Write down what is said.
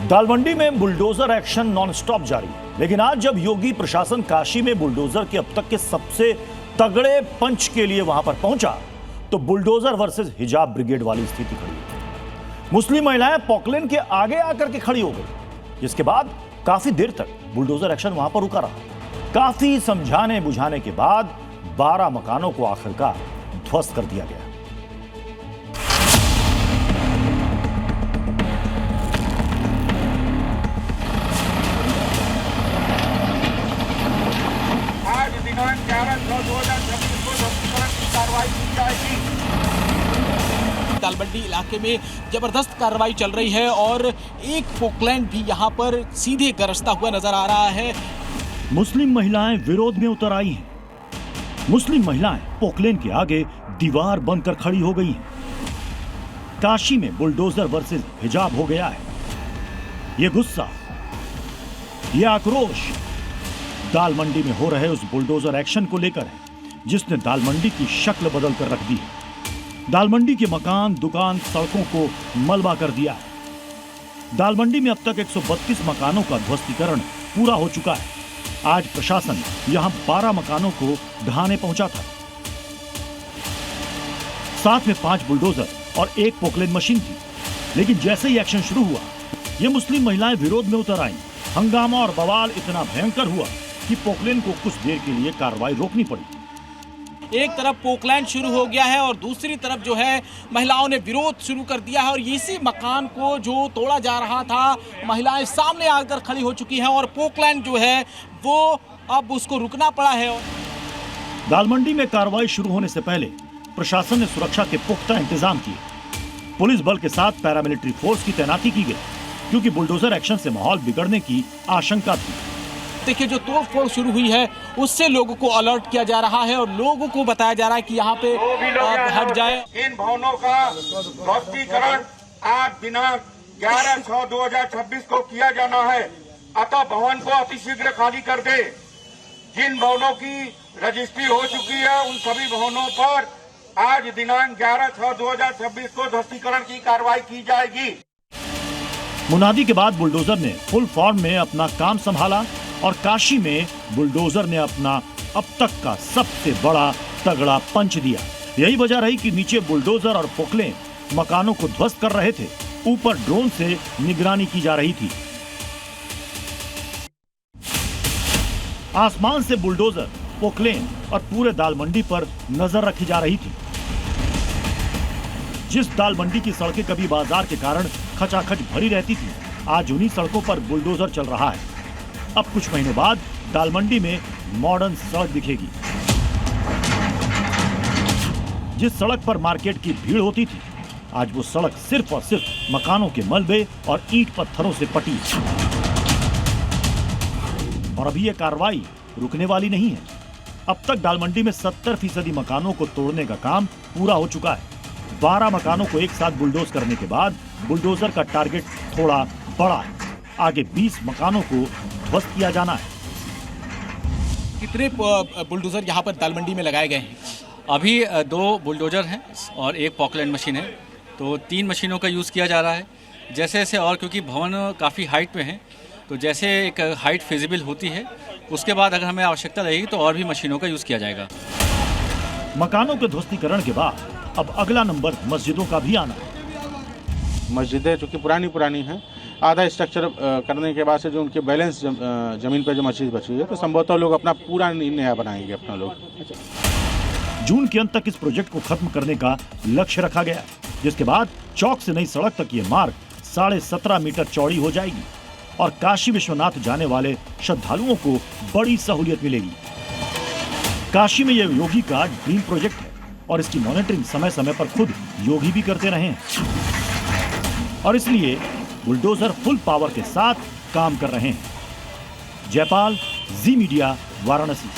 दालमंडी में bulldozer action non-stop जारी, लेकिन आज जब योगी प्रशासन काशी में बुलडोजर के अब तक के सबसे तगड़े पंच के लिए वहां पर पहुंचा तो बुलडोजर वर्सेस हिजाब ब्रिगेड वाली स्थिति खड़ी हो। मुस्लिम महिलाएं पॉकलेन के आगे आकर के खड़ी हो गई, जिसके बाद काफी देर तक बुलडोजर एक्शन वहां पर रुका रहा। काफी समझाने बुझाने के बाद 12 मकानों को आखिरकार ध्वस्त कर दिया गया। दालमंडी इलाके में जबरदस्त कार्रवाई चल रही है और एक पोकलैंड भी यहां पर सीधे गरजता हुआ नजर आ रहा है। मुस्लिम महिलाएं विरोध में उतर आई हैं। मुस्लिम महिलाएं पोकलेन के आगे दीवार बनकर खड़ी हो गई हैं। काशी में बुलडोजर वर्सेस हिजाब हो गया है। ये गुस्सा, ये आक्रोश दालमंडी में हो रहे उस बुलडोजर एक्शन को लेकर है जिसने दालमंडी की शक्ल बदल कर रख दी है। दालमंडी के मकान, दुकान, सड़कों को मलबा कर दिया है। दालमंडी में अब तक 132 मकानों का ध्वस्तीकरण पूरा हो चुका है। आज प्रशासन यहां 12 मकानों को ढहाने पहुंचा था। साथ में 5 बुलडोजर और 1 पोकलेन मशीन थी। लेकिन जैसे ही एक्शन शुरू हुआ, ये मुस्लिम महिलाएं विरोध में उतर आईं। हंगामा और बवाल इतना भयंकर हुआ कि पोकलेन को कुछ देर के लिए कार्रवाई रोकनी पड़ी। एक तरफ पोकलैंड शुरू हो गया है और दूसरी तरफ जो है महिलाओं ने विरोध शुरू कर दिया है और इसी मकान को जो तोड़ा जा रहा था, महिलाएं सामने आकर खड़ी हो चुकी हैं और पोकलैंड जो है वो अब उसको रुकना पड़ा है। दालमंडी में कार्रवाई शुरू होने से पहले प्रशासन ने सुरक्षा के पुख्ता इंतजाम किए। पुलिस बल के साथ पैरामिलिट्री फोर्स की तैनाती की गई क्योंकि बुलडोजर एक्शन से माहौल बिगड़ने की आशंका थी। देखिए, जो तोड़फोड़ शुरू हुई है उससे लोगों को अलर्ट किया जा रहा है और लोगों को बताया जा रहा है कि यहाँ पे हट जाए। इन भवनों का ध्वस्तीकरण आज दिनांक 11/6/2026 को किया जाना है, अतः भवन को अतिशीघ्र खाली कर दे। जिन भवनों की रजिस्ट्री हो चुकी है उन सभी भवनों पर आज दिनांक 11/6/2026 को ध्वस्तीकरण की कार्रवाई की जाएगी। मुनादी के बाद बुलडोजर ने फुल फॉर्म में अपना काम संभाला और काशी में बुलडोजर ने अपना अब तक का सबसे बड़ा तगड़ा पंच दिया। यही वजह रही कि नीचे बुलडोजर और पोकलेन मकानों को ध्वस्त कर रहे थे, ऊपर ड्रोन से निगरानी की जा रही थी। आसमान से बुलडोजर, पोकलेन और पूरे दालमंडी पर नजर रखी जा रही थी। जिस दालमंडी की सड़कें कभी बाजार के कारण खचाखच भरी रहती थी, आज उन्हीं सड़कों पर बुलडोजर चल रहा है। अब कुछ महीनों बाद दालमंडी में मॉडर्न सड़क दिखेगी। जिस सड़क पर मार्केट की भीड़ होती थी, आज वो सड़क सिर्फ और सिर्फ मकानों के मलबे और ईंट पत्थरों से पटी है। और अभी ये कार्रवाई रुकने वाली नहीं है। अब तक दालमंडी में 70% मकानों को तोड़ने का काम पूरा हो चुका है। 12 मकानों को एक साथ बुलडोज करने के बाद बुलडोजर का टारगेट थोड़ा बड़ा है। आगे 20 मकानों को ध्वस्त किया जाना है। कितने बुलडोजर यहाँ पर दालमंडी में लगाए गए हैं? अभी 2 बुलडोजर हैं और 1 पॉकलैंड मशीन है, तो 3 मशीनों का यूज़ किया जा रहा है। जैसे जैसे और क्योंकि भवन काफ़ी हाइट पे हैं, तो जैसे एक हाइट फिजिबल होती है उसके बाद अगर हमें आवश्यकता रहेगी तो और भी मशीनों का यूज़ किया जाएगा। मकानों के ध्वस्तीकरण के बाद अब अगला नंबर मस्जिदों का भी आना है। मस्जिदें जो कि पुरानी हैं, आधा स्ट्रक्चर करने के बाद से जो उनके बैलेंस जमीन पर जो मस्जिद बची है तो संभवतः लोग अपना पूरा नया बनाएंगे अपना लोग। जून के अंत तक इस प्रोजेक्ट को खत्म करने का लक्ष्य रखा गया है, जिसके बाद चौक से नई सड़क तक ये मार्ग 17.5 मीटर चौड़ी हो जाएगी और काशी विश्वनाथ जाने वाले श्रद्धालुओं को बड़ी सहूलियत मिलेगी। काशी में यह योगी का ड्रीम प्रोजेक्ट है और इसकी मॉनिटरिंग समय समय पर खुद योगी भी करते रहे हैं और इसलिए बुलडोजर फुल पावर के साथ काम कर रहे हैं। जयपाल, जी मीडिया, वाराणसी।